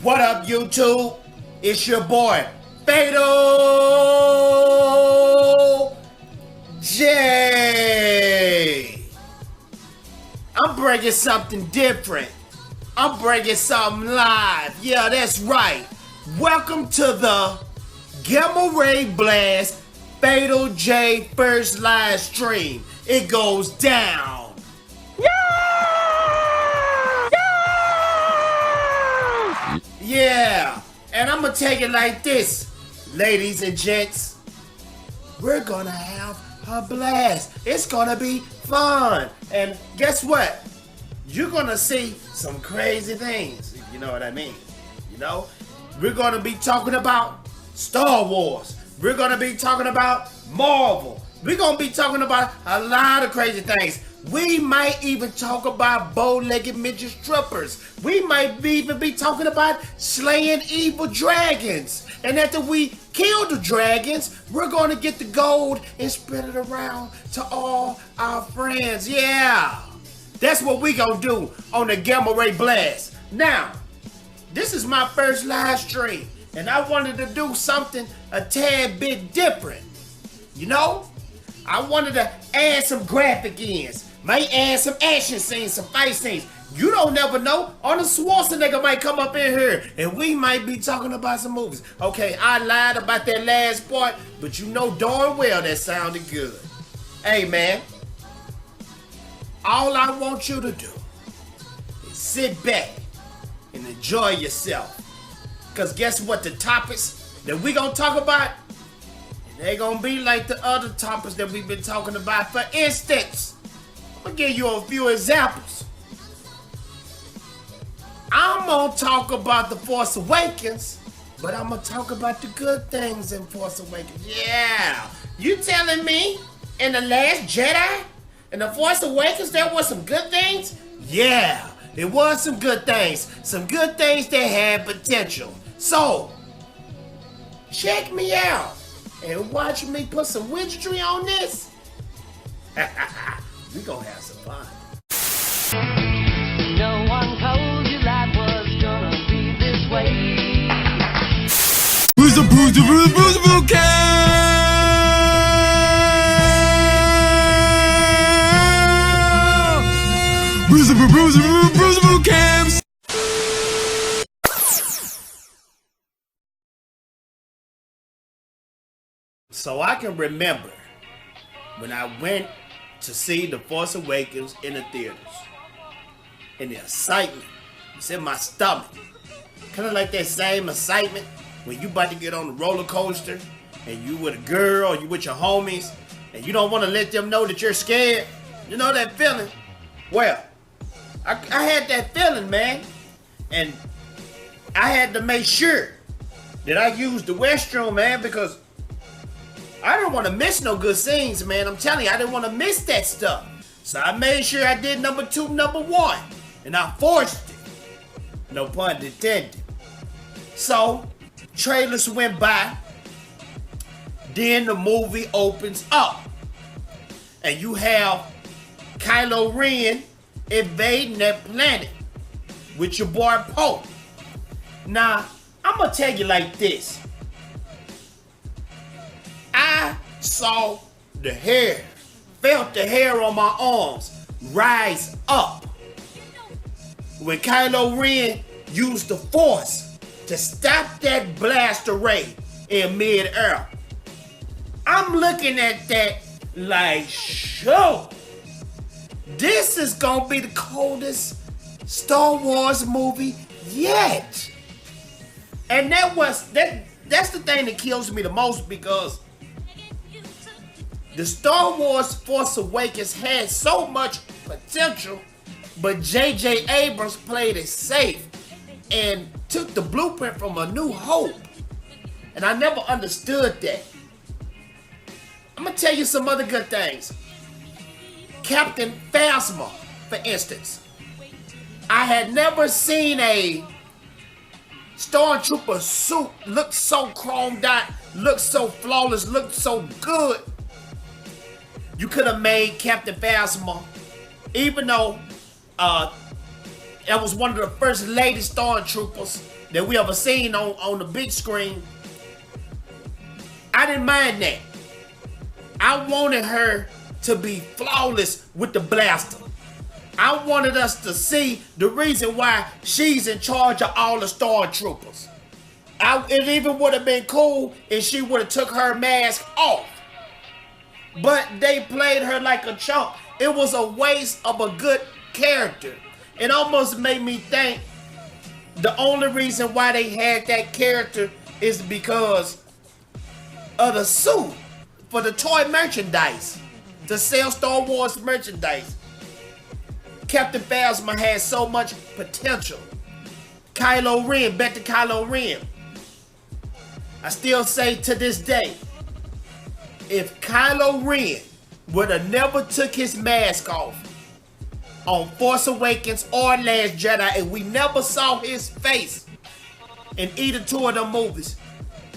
What up, YouTube? It's your boy, Fatal J. I'm bringing something different. I'm bringing something live. Yeah, that's right. Welcome to the Gamma Ray Blast Fatal J first live stream. It goes down. Yeah, and I'm gonna take it like this, ladies and gents. We're gonna have a blast. It's gonna be fun. And guess what? You're gonna see some crazy things. You know what I mean? You know? We're gonna be talking about Star Wars. We're gonna be talking about Marvel. We're gonna be talking about a lot of crazy things. We might even talk about bow-legged midget strippers. We might even be talking about slaying evil dragons. And after we kill the dragons, we're going to get the gold and spread it around to all our friends. Yeah, that's what we going to do on the Gamma Ray Blast. Now, this is my first live stream, and I wanted to do something a tad bit different. You know, I wanted to add some graphic ends. Might add some action scenes, some fight scenes. You don't never know. Arnold Schwarzenegger might come up in here and we might be talking about some movies. Okay, I lied about that last part, but you know darn well that sounded good. Hey man, all I want you to do is sit back and enjoy yourself. Because guess what, the topics that we gonna talk about, they gonna be like the other topics that we've been talking about. For instance, I'm gonna give you a few examples. I'm gonna talk about The Force Awakens, but I'm gonna talk about the good things in Force Awakens. Yeah, you telling me in The Last Jedi, in The Force Awakens, there was some good things? Yeah, it was some good things. Some good things that had potential. So, check me out and watch me put some witchery on this. We gonna have some fun. No one told you life was gonna be this way. Bruiser cams. So I can remember when I went to see The Force Awakens in the theaters. And the excitement was in my stomach. Kind of like that same excitement when you about to get on the roller coaster and you with a girl or you with your homies and you don't want to let them know that you're scared. You know that feeling? Well, I had that feeling, man. And I had to make sure that I used the restroom, man, because I didn't want to miss no good scenes, man. I'm telling you, I didn't want to miss that stuff. So I made sure I did number 2, number 1. And I forced it. No pun intended. So, trailers went by. Then the movie opens up. And you have Kylo Ren invading that planet with your boy Poe. Now, I'm going to tell you like this. I saw the hair, felt the hair on my arms rise up when Kylo Ren used the Force to stop that blaster ray in mid-air. I'm looking at that like, sure, this is gonna be the coldest Star Wars movie yet. And that's the thing that kills me the most, because the Star Wars Force Awakens had so much potential, but J.J. Abrams played it safe and took the blueprint from A New Hope. And I never understood that. I'm gonna tell you some other good things. Captain Phasma, for instance. I had never seen a Stormtrooper suit look so chromed out, look so flawless, look so good. You could have made Captain Phasma, even though that was one of the first lady Stormtroopers, that we ever seen on the big screen. I didn't mind that. I wanted her to be flawless with the blaster. I wanted us to see the reason why she's in charge of all the stormtroopers. It even would have been cool if she would have took her mask off. But they played her like a chump. It was a waste of a good character. It almost made me think the only reason why they had that character is because of the suit for the toy merchandise, to sell Star Wars merchandise. Captain Phasma had so much potential. Kylo Ren, back to Kylo Ren. I still say to this day, if Kylo Ren would have never took his mask off on Force Awakens or Last Jedi, and we never saw his face in either two of them movies,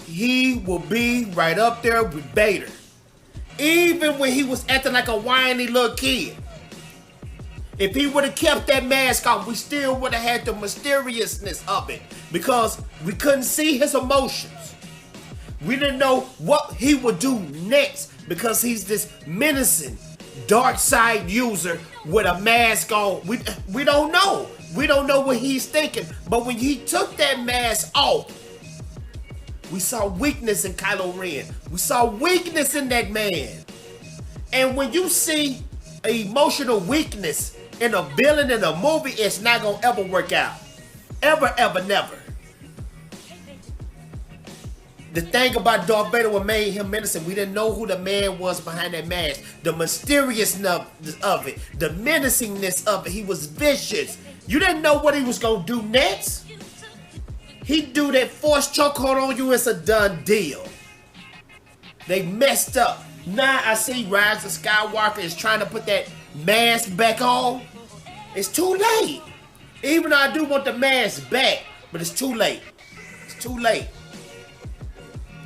he will be right up there with Vader. Even when he was acting like a whiny little kid. If he would have kept that mask off, we still would have had the mysteriousness of it, because we couldn't see his emotions. We didn't know what he would do next, because he's this menacing dark side user with a mask on. We don't know. We don't know what he's thinking. But when he took that mask off, we saw weakness in Kylo Ren. We saw weakness in that man. And when you see emotional weakness in a villain in a movie, it's not gonna ever work out. Ever, ever, never. The thing about Darth Vader, what made him menacing, we didn't know who the man was behind that mask. The mysteriousness of it, the menacingness of it. He was vicious. You didn't know what he was gonna do next. He'd do that force chokehold on you, it's a done deal. They messed up. Now I see Rise of SkyWalker is trying to put that mask back on. It's too late. Even though I do want the mask back, but it's too late. It's too late.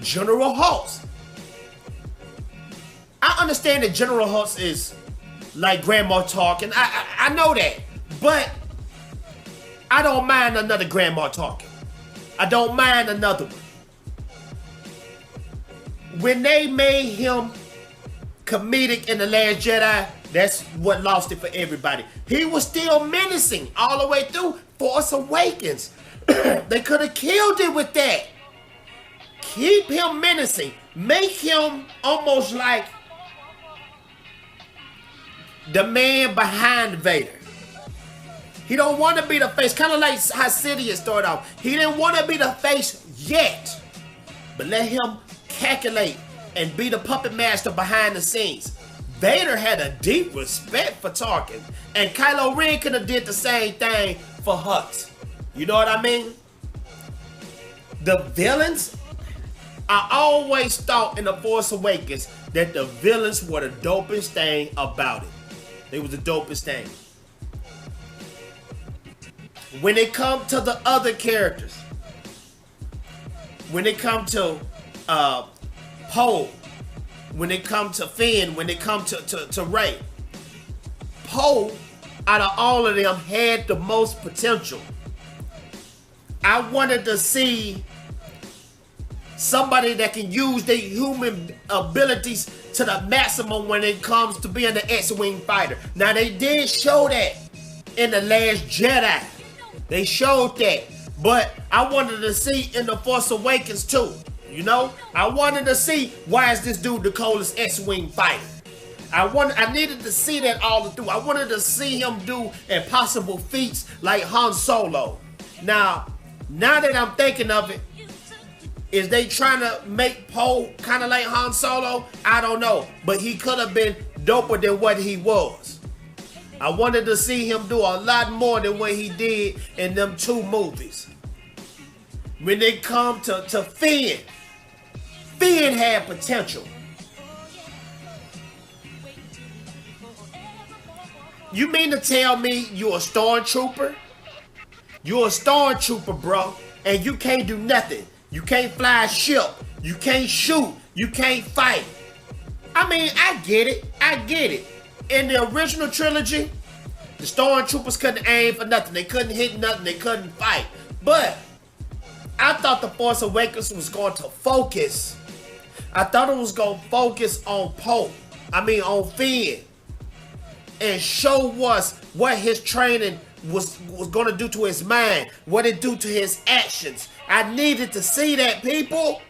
General Hux. I understand that General Hux is like Grandma talking. I know that. But I don't mind another Grandma talking. I don't mind another one. When they made him comedic in The Last Jedi, that's what lost it for everybody. He was still menacing all the way through Force Awakens. They could have killed it with that. Keep him menacing. Make him almost like the man behind Vader. He don't want to be the face, kind of like how Sidious started off. He didn't want to be the face yet, but let him calculate and be the puppet master behind the scenes. Vader had a deep respect for Tarkin, and Kylo Ren could have did the same thing for Hux. You know what I mean? The villains, I always thought in The Force Awakens that the villains were the dopest thing about it. They was the dopest thing. When it comes to the other characters, when it comes to Poe, when it comes to Finn, when it comes to Rey, Poe, out of all of them, had the most potential. I wanted to see somebody that can use their human abilities to the maximum when it comes to being an X-Wing fighter. Now, they did show that in The Last Jedi. They showed that. But I wanted to see in The Force Awakens too. You know? I wanted to see, why is this dude the coldest X-Wing fighter? I needed to see that all through. I wanted to see him do impossible feats like Han Solo. Now that I'm thinking of it, is they trying to make Poe kind of like Han Solo? I don't know. But he could have been doper than what he was. I wanted to see him do a lot more than what he did in them two movies. When it come to Finn, Finn had potential. You mean to tell me you're a stormtrooper? You're a stormtrooper, bro, and you can't do nothing. You can't fly a ship. You can't shoot. You can't fight. I mean, I get it. I get it. In the original trilogy, the stormtroopers couldn't aim for nothing. They couldn't hit nothing. They couldn't fight. But I thought The Force Awakens was going to focus. I thought it was going to focus on on Finn. And show us what his training was going to do to his mind. What it do to his actions. I needed to see that, people.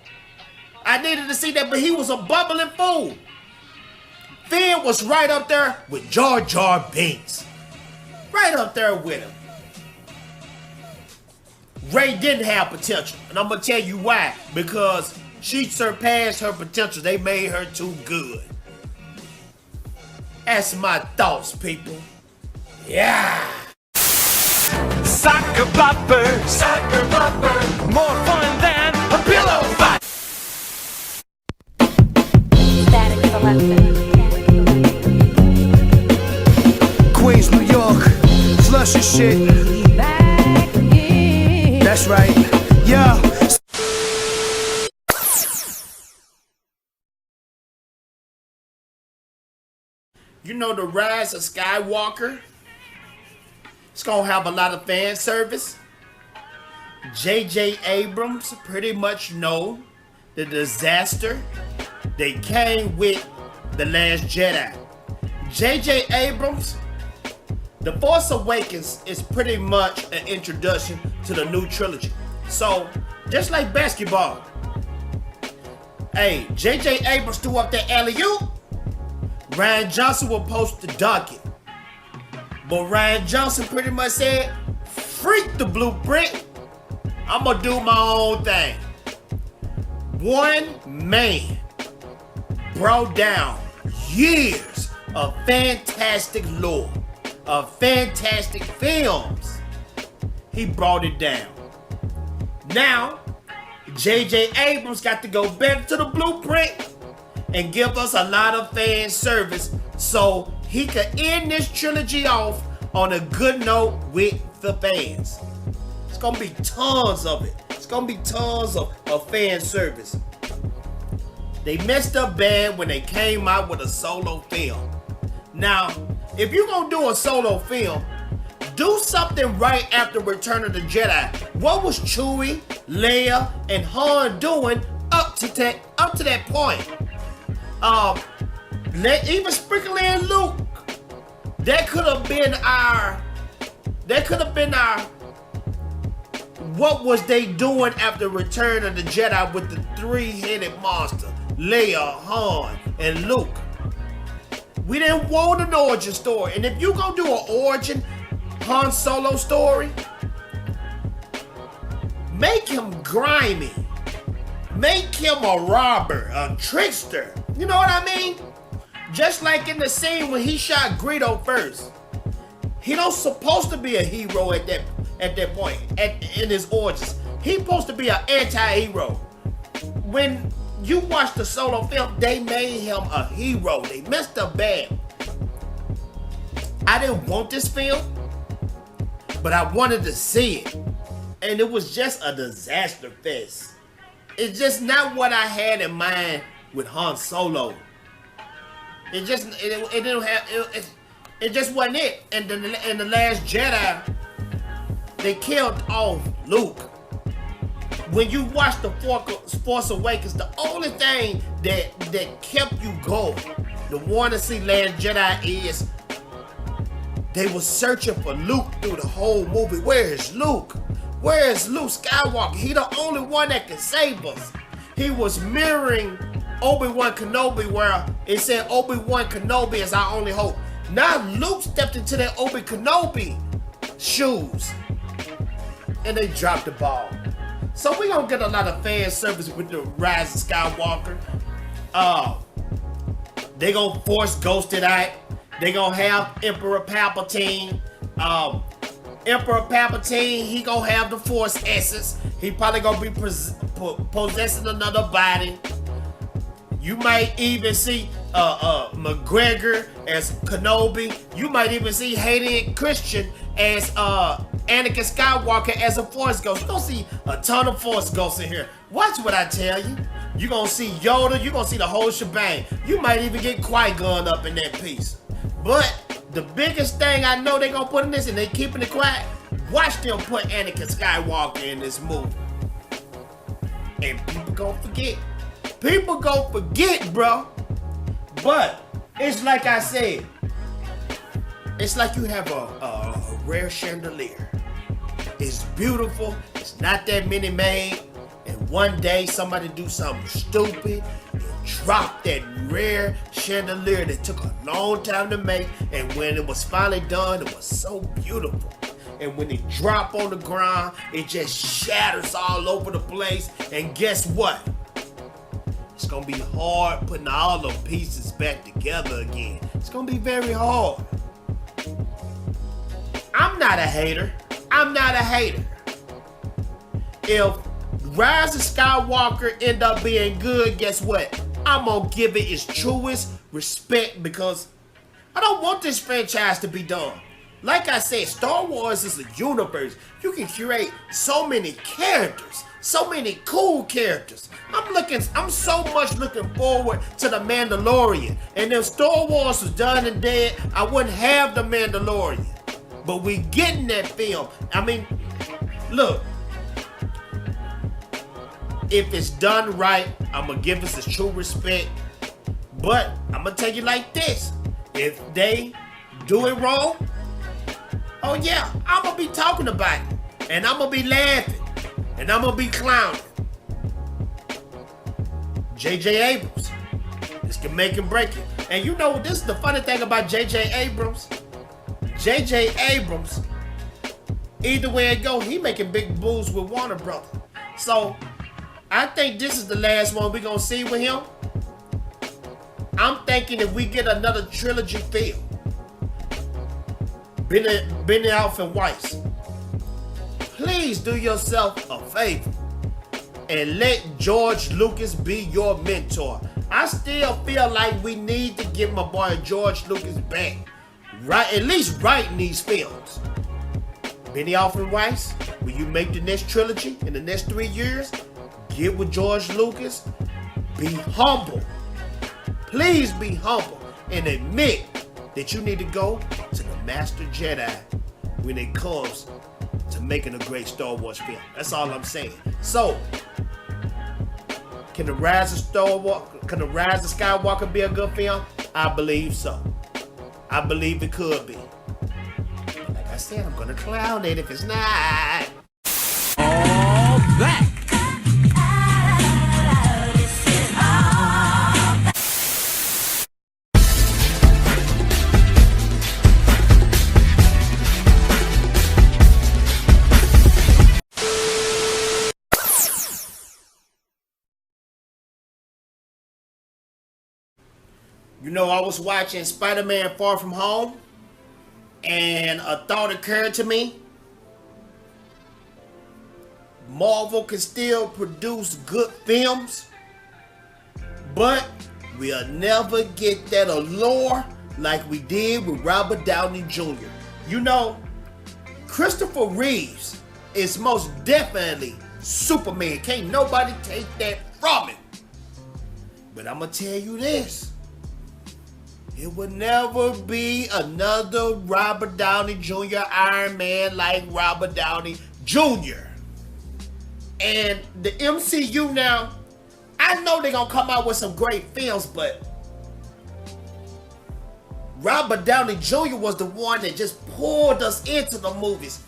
I needed to see that, but he was a bubbling fool. Finn was right up there with Jar Jar Binks. Right up there with him. Rey didn't have potential, and I'm going to tell you why. Because she surpassed her potential. They made her too good. That's my thoughts, people. Yeah. Soccer bopper, more fun than a pillow fight. Static selected. Queens, New York, flush and shit. That's right, yeah. You know, the Rise of SkyWalker, it's gonna have a lot of fan service. J.J. Abrams pretty much know the disaster that came with The Last Jedi. J.J. Abrams, The Force Awakens is pretty much an introduction to the new trilogy. So, just like basketball, hey, J.J. Abrams threw up that alley-oop. Ryan Johnson was supposed to dunk it. But Ryan Johnson pretty much said, freak the blueprint. I'm gonna do my own thing. One man brought down years of fantastic lore, of fantastic films. He brought it down. Now, J.J. Abrams got to go back to the blueprint and give us a lot of fan service so he could end this trilogy off on a good note with the fans. It's gonna be tons of it. It's gonna be tons of fan service. They messed up bad when they came out with a solo film. Now, if you're gonna do a solo film, do something right after Return of the Jedi. What was Chewie, Leia, and Han doing up to that point? Even sprinkle in Luke. That could have been our. What was they doing after Return of the Jedi with the three-headed monster, Leia, Han, and Luke? We didn't want an origin story, and if you gonna do an origin Han Solo story, make him grimy. Make him a robber, a trickster. You know what I mean? Just like in the scene when he shot Greedo first. He don't supposed to be a hero at that point, in his origins. He's supposed to be an anti-hero. When you watch the Solo film, they made him a hero. They messed up bad. I didn't want this film, but I wanted to see it. And it was just a disaster fest. It's just not what I had in mind with Han Solo. It just wasn't it. And in the Last Jedi, they killed off Luke. When you watch the Force Awakens, the only thing that kept you going, the one to see Last Jedi, is they were searching for Luke through the whole movie. Where is Luke? Where is Luke Skywalker? He the only one that can save us. He was mirroring Obi-Wan Kenobi, where it said Obi-Wan Kenobi is our only hope. Now Luke stepped into that Obi Kenobi shoes, and they dropped the ball. So we gonna get a lot of fan service with the Rise of SkyWalker. They gonna force Ghost it out. They gonna have Emperor Palpatine. Emperor Palpatine, he gonna have the Force essence. He probably gonna be possessing another body. You might even see McGregor as Kenobi. You might even see Hayden Christian as Anakin Skywalker as a Force Ghost. You're gonna see a ton of Force Ghosts in here. Watch what I tell you. You're gonna see Yoda. You're gonna see the whole shebang. You might even get Qui-Gon up in that piece. But the biggest thing I know they're gonna put in this, and they keeping it quiet, watch them put Anakin Skywalker in this movie. And people gonna forget. People gonna forget, bro. But it's like I said, it's like you have a rare chandelier. It's beautiful. It's not that many made. And one day somebody do something stupid and drop that rare chandelier that took a long time to make. And when it was finally done, it was so beautiful. And when it drop on the ground, it just shatters all over the place. And guess what? It's gonna be hard putting all the pieces back together again. It's gonna be very hard. I'm not a hater. I'm not a hater. If Rise of SkyWalker end up being good, guess what? I'm gonna give it its truest respect because I don't want this franchise to be done. Like I said, Star Wars is a universe. You can create so many characters, so many cool characters. I'm so much looking forward to the Mandalorian. And if Star Wars was done and dead, I wouldn't have the Mandalorian. But we getting that film. I mean, look. If it's done right, I'm gonna give us its true respect. But I'm gonna tell you like this. If they do it wrong, oh yeah, I'm gonna be talking about it. And I'm gonna be laughing. And I'm gonna be clowning. J.J. Abrams. This can make and break it. And you know, this is the funny thing about J.J. Abrams. J.J. Abrams, either way it go, he making big moves with Warner Brothers. So, I think this is the last one we're gonna see with him. I'm thinking if we get another trilogy film, Benioff and Weiss, please do yourself a favor and let George Lucas be your mentor. I still feel like we need to give my boy George Lucas back. Right, at least writing these films. Benioff and Weiss, will you make the next trilogy in the next 3 years? Get with George Lucas. Be humble. Please be humble and admit that you need to go to the Master Jedi when it comes to making a great Star Wars film. That's all I'm saying. So, can the Rise of Skywalker be a good film? I believe so. I believe it could be. But like I said, I'm gonna clown it if it's not. All that. You know, I was watching Spider-Man Far From Home, and a thought occurred to me. Marvel can still produce good films, but we'll never get that allure like we did with Robert Downey Jr. You know, Christopher Reeves is most definitely Superman. Can't nobody take that from him. But I'm gonna tell you this. It will never be another Robert Downey Jr. Iron Man like Robert Downey Jr. And the MCU now, I know they're gonna come out with some great films, but Robert Downey Jr. was the one that just pulled us into the movies.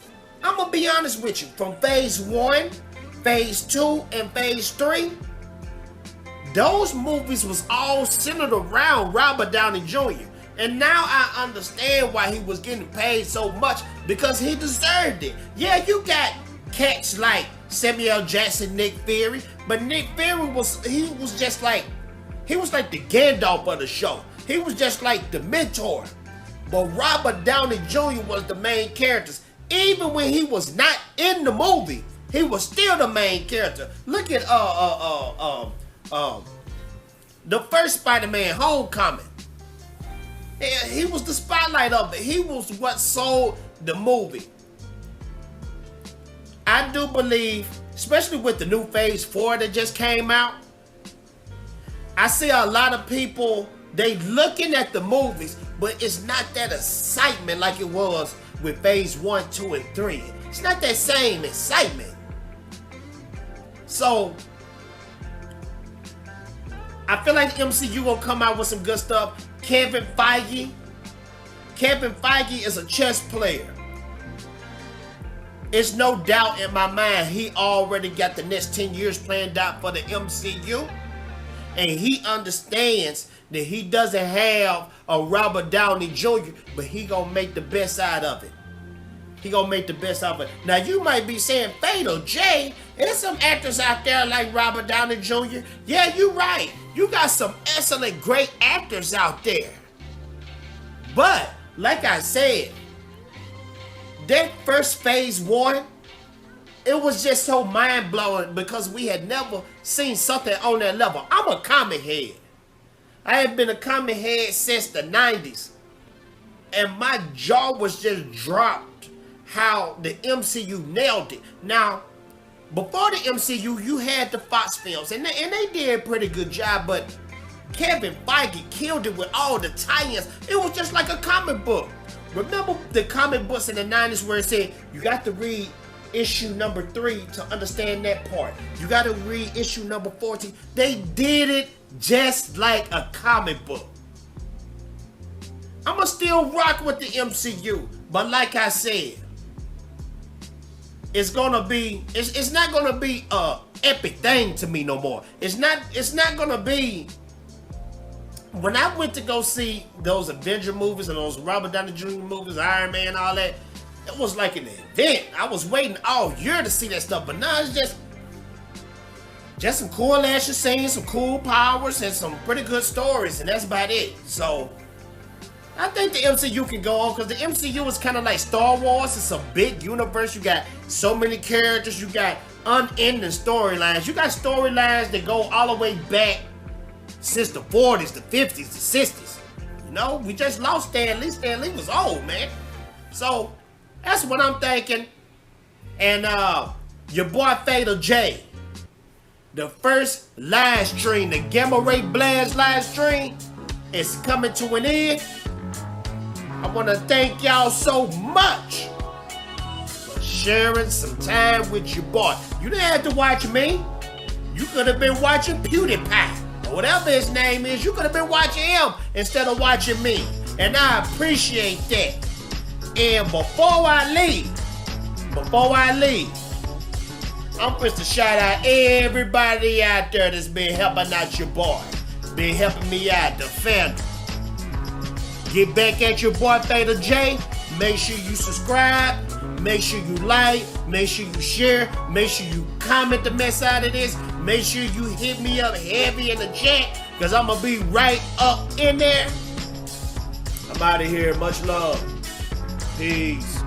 I'm gonna be honest with you, from phase 1, phase 2, and phase 3, those movies was all centered around Robert Downey Jr. And now I understand why he was getting paid so much, because he deserved it. Yeah, you got cats like Samuel Jackson, Nick Fury, but Nick Fury was like the Gandalf of the show. He was just like the mentor. But Robert Downey Jr. was the main character. Even when he was not in the movie, he was still the main character. Look at the first Spider-Man, Homecoming. Yeah, he was the spotlight of it. He was what sold the movie. I do believe, especially with the new Phase 4 that just came out, I see a lot of people, they looking at the movies, but it's not that excitement like it was with Phase 1, 2, and 3. It's not that same excitement. So, I feel like the MCU gonna come out with some good stuff. Kevin Feige is a chess player. It's no doubt in my mind he already got the next 10 years planned out for the MCU. And he understands that he doesn't have a Robert Downey Jr., but he gonna make the best out of it. He gonna make the best out of it. Now you might be saying, Fatal J, there's some actors out there like Robert Downey Jr. Yeah, you're right. You got some excellent, great actors out there. But, like I said, that first phase 1, it was just so mind-blowing because we had never seen something on that level. I'm a comic head. I have been a comic head since the 90s. And my jaw was just dropped how the MCU nailed it. Now, before the MCU, you had the Fox films, and they did a pretty good job, but Kevin Feige killed it with all the tie-ins. It was just like a comic book. Remember the comic books in the 90s where it said, you got to read issue number 3 to understand that part. You got to read issue number 14. They did it just like a comic book. I'ma still rock with the MCU, but like I said, it's not gonna be a epic thing to me no more. It's not gonna be. When I went to go see those Avenger movies and those Robert Downey Jr. movies, Iron Man, all that, it was like an event. I was waiting all year to see that stuff, but now it's just some cool action scenes, some cool powers, and some pretty good stories, and that's about it. So I think the MCU can go on because the MCU is kind of like Star Wars. It's a big universe. You got so many characters. You got unending storylines. You got storylines that go all the way back since the 40s, the 50s, the 60s. You know, we just lost Stan Lee. Stan Lee was old, man. So that's what I'm thinking. And your boy Fatal J, the first live stream, the Gamma Ray Blast live stream, is coming to an end. I want to thank y'all so much for sharing some time with your boy. You didn't have to watch me. You could have been watching PewDiePie or whatever his name is. You could have been watching him instead of watching me. And I appreciate that. And before I leave, I'm supposed to shout out everybody out there that's been helping out your boy. Been helping me out, the family. Get back at your boy Fatal J. Make sure you subscribe. Make sure you like. Make sure you share. Make sure you comment the mess out of this. Make sure you hit me up heavy in the chat, because I'm going to be right up in there. I'm out of here. Much love. Peace.